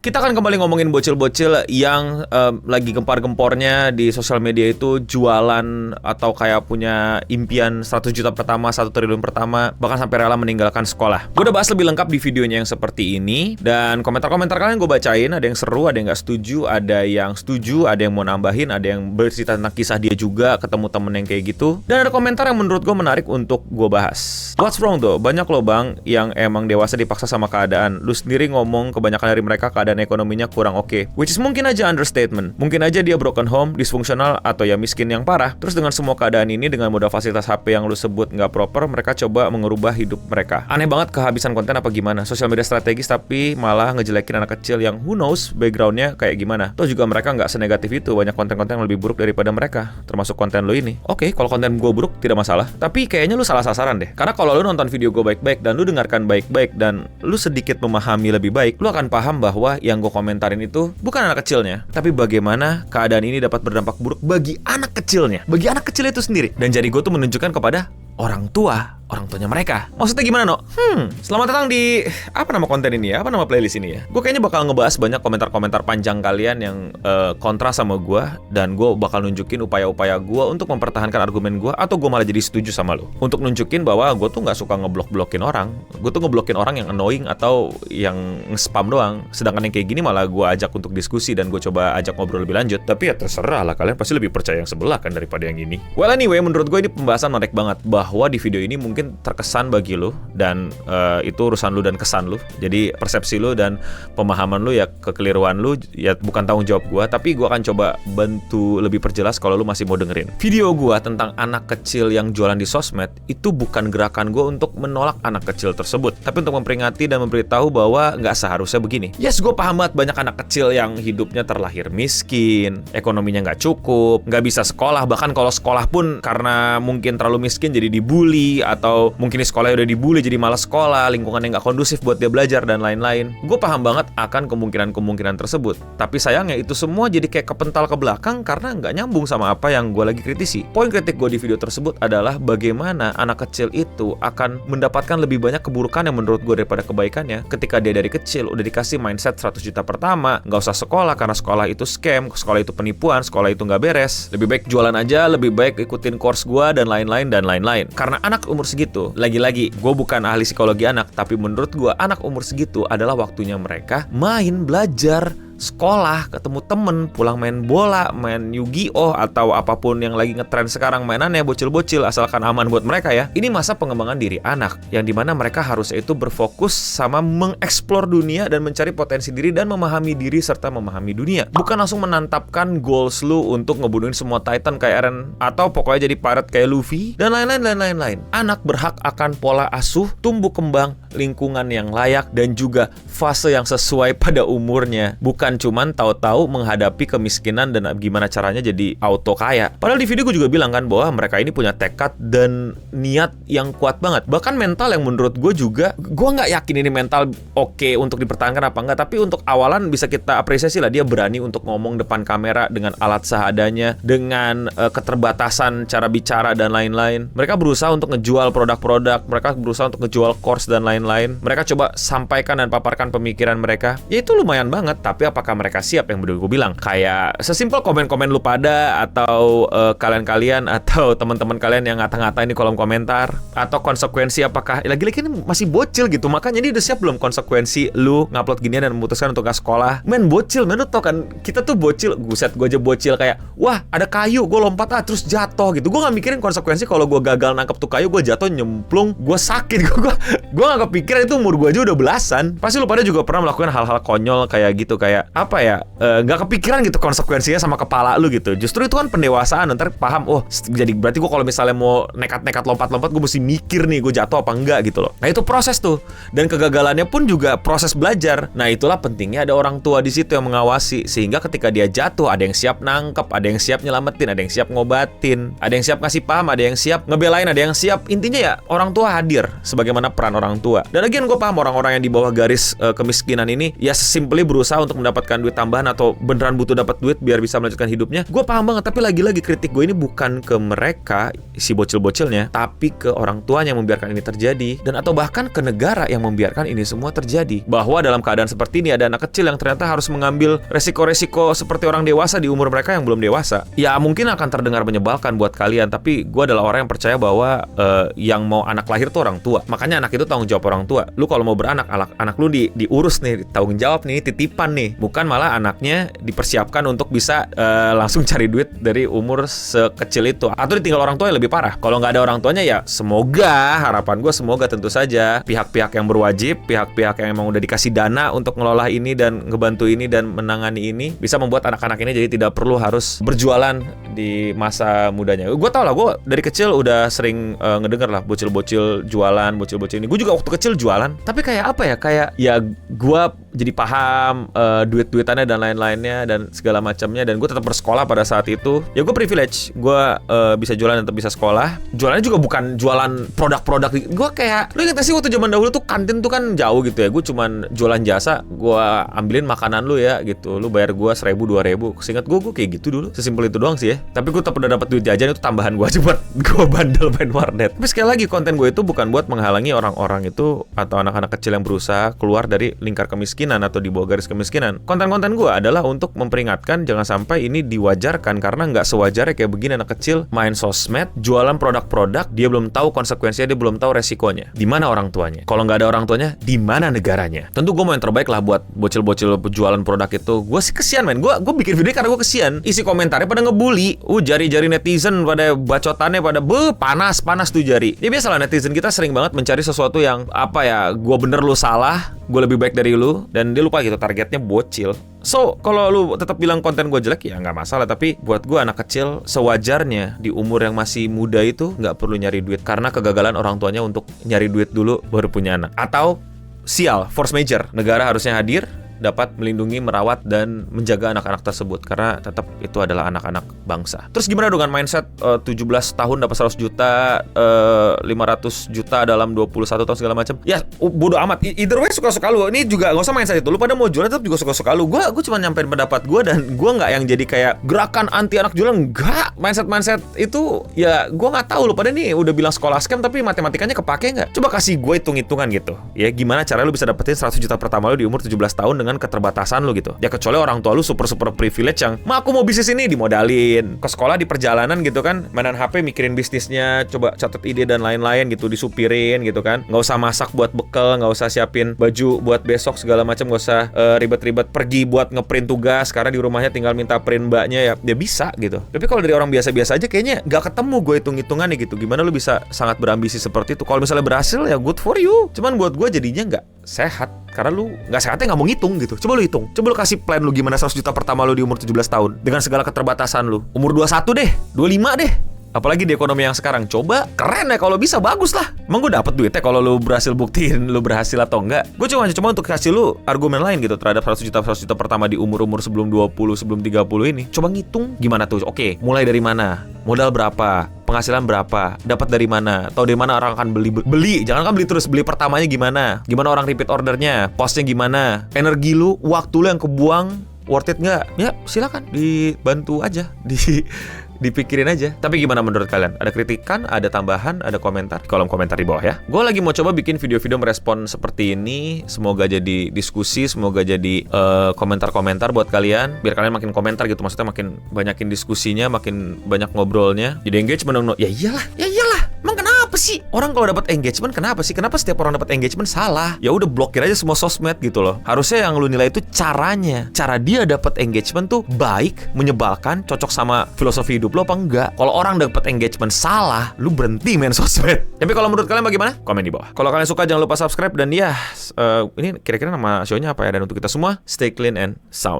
Kita akan kembali ngomongin bocil-bocil yang lagi gempar-gempornya di sosial media itu jualan atau kayak punya impian 100 juta pertama, 1 triliun pertama, bahkan sampai rela meninggalkan sekolah. Gue udah bahas lebih lengkap di videonya yang seperti ini, dan komentar-komentar kalian gue bacain. Ada yang seru, ada yang gak setuju, ada yang mau nambahin, ada yang bercerita tentang kisah dia juga ketemu temen yang kayak gitu. Dan ada komentar yang menurut gue menarik untuk gue bahas. What's wrong though? Banyak loh bang yang emang dewasa dipaksa sama keadaan. Lu sendiri ngomong kebanyakan dari mereka keadaan ekonominya kurang oke. Which is mungkin aja understatement. Mungkin aja dia broken home, disfungsional, atau ya miskin yang parah. Terus dengan semua keadaan ini, dengan modal fasilitas HP yang lu sebut nggak proper, mereka coba mengubah hidup mereka. Aneh banget kehabisan konten apa gimana. Sosial media strategis tapi malah ngejelekin anak kecil yang who knows backgroundnya kayak gimana. Toh juga mereka nggak senegatif itu. Banyak konten-konten yang lebih buruk daripada mereka. Termasuk konten lu ini. Oke, kalau konten gue buruk tidak masalah. Tapi kayaknya lu salah sasaran deh. Karena kalau lu nonton video gue baik-baik dan lu dengarkan baik-baik dan lu sedikit memahami lebih baik, lu akan paham bahwa yang gue komentarin itu bukan anak kecilnya, tapi bagaimana keadaan ini dapat berdampak buruk bagi anak kecilnya, bagi anak kecil itu sendiri. Dan jari gue tuh menunjukkan kepada orang tuanya mereka. Maksudnya gimana, no? Selamat datang di apa nama konten ini ya? Apa nama playlist ini ya? Gue kayaknya bakal ngebahas banyak komentar-komentar panjang kalian yang kontra sama gue, dan gue bakal nunjukin upaya-upaya gue untuk mempertahankan argumen gue, atau gue malah jadi setuju sama lo. Untuk nunjukin bahwa gue tuh nggak suka ngeblok-blokin orang. Gue tuh ngeblokin orang yang annoying atau yang nge-spam doang. Sedangkan yang kayak gini malah gue ajak untuk diskusi dan gue coba ajak ngobrol lebih lanjut. Tapi ya terserah lah, kalian pasti lebih percaya yang sebelah kan daripada yang ini. Well anyway, menurut gue ini pembahasan menarik banget, bahwa di video ini mungkin terkesan bagi lo, dan itu urusan lo dan kesan lo. Jadi persepsi lo dan pemahaman lo ya, kekeliruan lo ya bukan tanggung jawab gue, tapi gue akan coba bantu lebih perjelas kalau lo masih mau dengerin. Video gue tentang anak kecil yang jualan di sosmed itu bukan gerakan gue untuk menolak anak kecil tersebut, tapi untuk memperingati dan memberitahu bahwa nggak seharusnya begini. Yes, gue paham banget banyak anak kecil yang hidupnya terlahir miskin, ekonominya nggak cukup, nggak bisa sekolah, bahkan kalau sekolah pun karena mungkin terlalu miskin jadi dibully, atau mungkin di sekolahnya udah dibully jadi malas sekolah, lingkungannya nggak kondusif buat dia belajar dan lain-lain. Gue paham banget akan kemungkinan-kemungkinan tersebut, tapi sayangnya itu semua jadi kayak kepental ke belakang karena nggak nyambung sama apa yang gue lagi kritisi. Poin kritik gue di video tersebut adalah bagaimana anak kecil itu akan mendapatkan lebih banyak keburukan yang menurut gue daripada kebaikannya ketika dia dari kecil udah dikasih mindset 100 juta pertama, nggak usah sekolah karena sekolah itu scam, sekolah itu penipuan, sekolah itu nggak beres, lebih baik jualan aja, lebih baik ikutin course gue dan lain-lain dan lain-lain. Karena anak umur segitu, lagi-lagi gue bukan ahli psikologi anak, tapi menurut gue anak umur segitu adalah waktunya mereka main, belajar, sekolah, ketemu temen, pulang main bola, main Yu-Gi-Oh, atau apapun yang lagi ngetren sekarang mainannya bocil-bocil, asalkan aman buat mereka ya. Ini masa pengembangan diri anak, yang dimana mereka harusnya itu berfokus sama mengeksplor dunia dan mencari potensi diri dan memahami diri serta memahami dunia. Bukan langsung menantapkan goals lu untuk ngebunuhin semua Titan kayak Eren, atau pokoknya jadi pirate kayak Luffy, dan lain-lain. Anak berhak akan pola asuh, tumbuh kembang, lingkungan yang layak, dan juga fase yang sesuai pada umurnya. Bukan cuman tahu-tahu menghadapi kemiskinan dan gimana caranya jadi auto kaya. Padahal di video gue juga bilang kan bahwa mereka ini punya tekad dan niat yang kuat banget. Bahkan mental yang menurut gue juga, gue nggak yakin ini mental oke untuk dipertahankan apa enggak, tapi untuk awalan bisa kita apresiasi lah, dia berani untuk ngomong depan kamera dengan alat seadanya, dengan keterbatasan cara bicara dan lain-lain. Mereka berusaha untuk ngejual produk-produk, mereka berusaha untuk ngejual course dan lain-lain. Mereka coba sampaikan dan paparkan pemikiran mereka. Ya itu lumayan banget, tapi apakah mereka siap? Yang bener gue bilang kayak sesimpel komen-komen lu pada, atau kalian-kalian atau teman-teman kalian yang ngata-ngatain di kolom komentar, atau konsekuensi apakah lagi-lagi ini masih bocil gitu, makanya ini udah siap belum konsekuensi lu ngupload ginian dan memutuskan untuk gak sekolah. Men bocil, men lu tau kan kita tuh bocil, guset gue aja bocil kayak wah ada kayu gue lompat terus jatuh gitu. Gue gak mikirin konsekuensi kalau gue gagal nangkep tuh kayu, gue jatuh nyemplung, gue sakit. Gue gak kepikiran itu umur gue aja udah belasan. Pasti lu pada juga pernah melakukan hal-hal konyol kayak gitu, kayak apa ya, nggak kepikiran gitu konsekuensinya sama kepala lu gitu. Justru itu kan pendewasaan, ntar paham, oh jadi berarti gue kalau misalnya mau nekat-nekat lompat-lompat gue mesti mikir nih gue jatuh apa enggak gitu loh. Nah itu proses tuh, dan kegagalannya pun juga proses belajar. Nah itulah pentingnya ada orang tua di situ yang mengawasi, sehingga ketika dia jatuh ada yang siap nangkep, ada yang siap nyelamatin, ada yang siap ngobatin, ada yang siap ngasih paham, ada yang siap ngebelain, ada yang siap, intinya ya orang tua hadir sebagaimana peran orang tua. Dan lagian gue paham orang-orang yang di bawah garis kemiskinan ini ya simply berusaha untuk mendapatkan mendapatkan duit tambahan atau beneran butuh dapat duit biar bisa melanjutkan hidupnya, gue paham banget. Tapi lagi-lagi kritik gue ini bukan ke mereka, si bocil-bocilnya, tapi ke orang tuanya yang membiarkan ini terjadi, dan atau bahkan ke negara yang membiarkan ini semua terjadi. Bahwa dalam keadaan seperti ini ada anak kecil yang ternyata harus mengambil resiko-resiko seperti orang dewasa di umur mereka yang belum dewasa. Ya mungkin akan terdengar menyebalkan buat kalian, tapi gue adalah orang yang percaya bahwa yang mau anak lahir tuh orang tua. Makanya anak itu tanggung jawab orang tua. Lu kalau mau beranak, anak lu diurus nih, tanggung jawab nih, titipan nih. Bukan malah anaknya dipersiapkan untuk bisa langsung cari duit dari umur sekecil itu. Atau ditinggal orang tua yang lebih parah. Kalau nggak ada orang tuanya ya semoga, harapan gue semoga tentu saja pihak-pihak yang berwajib, pihak-pihak yang emang udah dikasih dana untuk ngelola ini dan ngebantu ini dan menangani ini bisa membuat anak-anak ini jadi tidak perlu harus berjualan di masa mudanya. Gue tau lah, gue dari kecil udah sering ngedenger lah bocil-bocil jualan, bocil-bocil ini. Gue juga waktu kecil jualan. Tapi kayak apa ya? Kayak ya gue jadi paham duit-duitannya dan lain-lainnya dan segala macamnya, dan gue tetap bersekolah pada saat itu. Ya gue privilege, gue bisa jualan dan tetap bisa sekolah. Jualannya juga bukan jualan produk-produk. Gue kayak, lu inget gak sih waktu zaman dahulu tuh kantin tuh kan jauh gitu ya. Gue cuman jualan jasa, gue ambilin makanan lu ya gitu. Lu bayar gue 1.000 2.000. Seingat gue kayak gitu dulu. Sesimpel itu doang sih ya. Tapi gue tetap udah dapat duit jajan, itu tambahan gue aja buat gue bandel main warnet. Tapi sekali lagi, konten gue itu bukan buat menghalangi orang-orang itu atau anak-anak kecil yang berusaha keluar dari lingkar kemiskinan atau di bawah garis kemiskinan. Konten-konten gue adalah untuk memperingatkan jangan sampai ini diwajarkan, karena nggak sewajarnya kayak begini anak kecil main sosmed, jualan produk-produk, dia belum tahu konsekuensinya, dia belum tahu resikonya. Di mana orang tuanya? Kalau nggak ada orang tuanya, di mana negaranya? Tentu gue mau yang terbaik lah buat bocil-bocil jualan produk itu. Gue sih kesian men, gue bikin video karena gue kesian. Isi komentarnya pada ngebully, jari-jari netizen pada bacotannya pada panas tuh jari. Ya biasalah, netizen kita sering banget mencari sesuatu yang apa ya, gue bener lu salah, gue lebih baik dari lu, dan dia lupa gitu targetnya bocil. So, kalau lu tetap bilang konten gue jelek ya nggak masalah, tapi buat gue anak kecil sewajarnya di umur yang masih muda itu nggak perlu nyari duit karena kegagalan orang tuanya untuk nyari duit dulu baru punya anak. Atau sial, force major, negara harusnya hadir, dapat melindungi, merawat, dan menjaga anak-anak tersebut karena tetap itu adalah anak-anak bangsa. Terus gimana dengan mindset 17 tahun dapat 100 juta, 500 juta dalam 21 tahun segala macam? Ya bodo amat. Either way suka-suka lu. Ini juga nggak usah mindset itu. Lu pada mau jualan tetap juga suka-suka lu. Gue cuma nyampein pendapat gue, dan gue nggak yang jadi kayak gerakan anti anak jualan. Enggak. Mindset itu ya gue nggak tahu lu pada nih udah bilang sekolah scam tapi matematikanya kepake nggak? Coba kasih gue hitung-hitungan gitu. Ya gimana cara lu bisa dapetin 100 juta pertama lu di umur 17 tahun dengan keterbatasan lu gitu. Ya kecuali orang tua lu super privilege yang, aku mau bisnis ini, dimodalin. Ke sekolah di perjalanan gitu kan, mainan HP mikirin bisnisnya, coba catat ide dan lain-lain gitu, disupirin gitu kan. Nggak usah masak buat bekal, nggak usah siapin baju buat besok segala macam, nggak usah ribet-ribet pergi buat ngeprint tugas karena di rumahnya tinggal minta print mbaknya, ya dia bisa gitu. Tapi kalau dari orang biasa-biasa aja kayaknya nggak ketemu gue hitung-hitungannya gitu. Gimana lu bisa sangat berambisi seperti itu? Kalau misalnya berhasil ya good for you. Cuman buat gue jadinya nggak sehat karena lu nggak sehatnya nggak mau ngitung gitu. Coba lu hitung, coba lu kasih plan lu gimana 100 juta pertama lu di umur 17 tahun dengan segala keterbatasan lu. Umur 21 deh, 25 deh. Apalagi di ekonomi yang sekarang. Coba, keren ya kalau bisa, bagus lah. Emang gue dapet duitnya kalau lu berhasil buktiin lu berhasil atau enggak. Gue cuma untuk kasih lu argumen lain gitu terhadap 100 juta pertama di umur-umur sebelum 20, sebelum 30 ini. Coba ngitung gimana tuh. Oke, mulai dari mana? Modal berapa? Penghasilan berapa? Dapat dari mana? Tahu dari mana orang akan beli? Jangan kan beli terus, beli pertamanya gimana? Gimana orang repeat ordernya? Costnya gimana? Energi lu, waktu lu yang kebuang, worth it nggak? Ya silakan dibantu aja, dipikirin aja. Tapi gimana menurut kalian? Ada kritikan, ada tambahan, ada komentar? Kolom komentar di bawah ya. Gue lagi mau coba bikin video-video merespon seperti ini. Semoga jadi diskusi, semoga jadi komentar-komentar buat kalian. Biar kalian makin komentar gitu, maksudnya makin banyakin diskusinya, makin banyak ngobrolnya. Jadi engagement dong. Ya iyalah. Emang kenapa sih? Orang kalau dapat engagement kenapa sih? Kenapa setiap orang dapat engagement salah? Ya udah blokir aja semua sosmed gitu loh. Harusnya yang lu nilai itu caranya. Cara dia dapat engagement tuh baik, menyebalkan, cocok sama filosofi hidup lo apa enggak. Kalau orang dapat engagement salah, lu berhenti main sosmed. Tapi kalau menurut kalian bagaimana? Komen di bawah. Kalau kalian suka jangan lupa subscribe, dan ya ini kira-kira nama show-nya apa ya? Dan untuk kita semua, stay clean and sound.